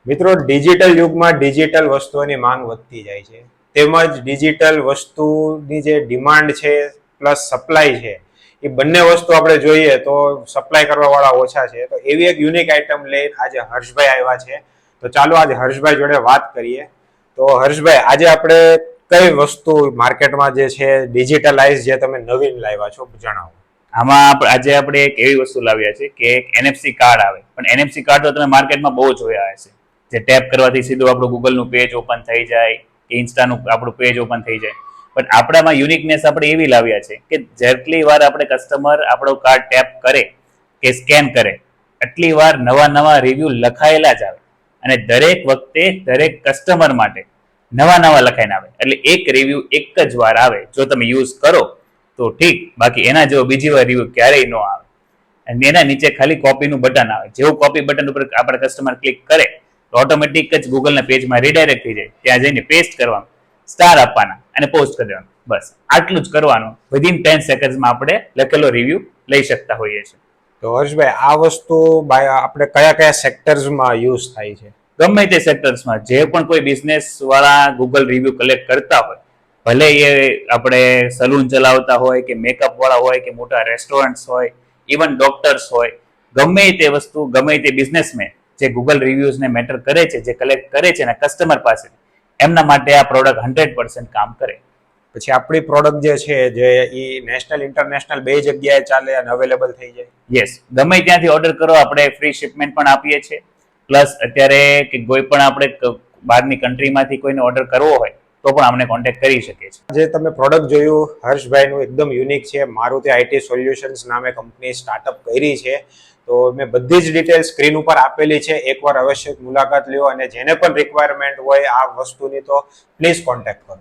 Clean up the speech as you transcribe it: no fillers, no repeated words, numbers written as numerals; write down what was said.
મિત્રો, ડિજિટલ યુગમાં ડિજિટલ વસ્તુઓની માંગ વધતી જાય છે. તેમજ ડિજિટલ વસ્તુની જે ડિમાન્ડ છે પ્લસ સપ્લાય છે, એ બંને વસ્તુ આપણે જોઈએ તો સપ્લાય કરવા વાળા ઓછા છે. તો એવી એક યુનિક આઈટમ લઈને આજે હર્ષભાઈ આવ્યા છે. તો ચાલો આજે હર્ષભાઈ જોડે વાત કરીએ. તો હર્ષભાઈ, આજે આપણે કઈ વસ્તુ માર્કેટમાં જે છે ડિજિટલાઇઝ જે તમે નવીન લાવ્યા છો, જણાવો. આમાં આજે આપણે એક એવી વસ્તુ લાવ્યા છે કે એક એનએફસી કાર્ડ આવે. પણ એનએફસી કાર્ડ તો તમે માર્કેટમાં બહુ જોયા હશે, જે ટેપ કરવાથી સીધું આપણું ગૂગલનું પેજ ઓપન થઈ જાય કે ઇન્સ્ટાનું આપણું પેજ ઓપન થઈ જાય. પણ આપણામાં યુનિકનેસ આપણે એવી લાવ્યા છે કે જેટલી વાર આપણે કસ્ટમર આપણો કાર્ડ ટેપ કરે કે સ્કેન કરે, એટલી વાર નવા નવા રિવ્યુ લખાયેલા જ આવે. અને દરેક વખતે દરેક કસ્ટમર માટે નવા નવા લખાઈને આવે. એટલે એક રિવ્યુ એક જ વાર આવે. જો તમે યુઝ કરો તો ઠીક, બાકી એના જેવો બીજી વાર રિવ્યુ ક્યારેય ન આવે. અને એના નીચે ખાલી કોપીનું બટન આવે. જેવું કોપી બટન ઉપર આપણે કસ્ટમર ક્લિક કરે તો ઓટોમેટિક જ ગૂગલના પેજમાં રીડાયરેક્ટ થઈ જાય. ત્યાં જઈને પેસ્ટ કરવાનું, સ્ટાર આપવાના અને પોસ્ટ કરી દેવાનું. બસ આટલું જ કરવાનું. વિધિન 10 સેકન્ડ્સમાં આપણે લખેલો રિવ્યુ લઈ શકતા હોઈએ છીએ. તો હર્ષભાઈ, આ વસ્તુ આપણે કયા કયા સેક્ટર્સમાં યુઝ થાય છે? ગમે તે સેક્ટર્સમાં જે પણ કોઈ બિઝનેસ વાળા ગૂગલ રિવ્યુ કલેક્ટ કરતા હોય, ભલે એ આપણે સલૂન ચલાવતા હોય કે મેકઅપ વાળા હોય કે મોટા રેસ્ટોરન્ટ્સ હોય, ઇવન ડોક્ટર્સ હોય, ગમે તે વસ્તુ, ગમે તે બિઝનેસમેન જે ગૂગલ રિવ્યુઝને મેટર કરે છે, જે કલેક્ટ કરે છે એના કસ્ટમર પાસે, એમના માટે આ પ્રોડક્ટ 100% કામ કરે. પછી આપણી પ્રોડક્ટ જે છે જે એ નેશનલ ઇન્ટરનેશનલ બે જગ્યાએ ચાલે અને અવેલેબલ થઈ જાય? યસ, ગમે ત્યાંથી ઓર્ડર કરો, આપણે ફ્રી શિપમેન્ટ પણ આપીએ છીએ. પ્લસ અત્યારે કે કોઈ પણ આપણે બહારની કન્ટ્રીમાંથી કોઈને ઓર્ડર કરવો હોય તો પણ અમને કોન્ટેક્ટ કરી શકે છે. જે તમે પ્રોડક્ટ જોયું હર્ષભાઈનું એકદમ યુનિક છે. મારુતિ આઈટી સોલ્યુશન્સ નામે કંપની સ્ટાર્ટઅપ કરી છે. તો મેં બધી જ ડિટેલ સ્ક્રીન ઉપર આપેલી છે. એકવાર અવશ્ય મુલાકાત લ્યો અને જેને પણ રિક્વાયરમેન્ટ હોય આ વસ્તુની તો પ્લીઝ કોન્ટેક્ટ કરો.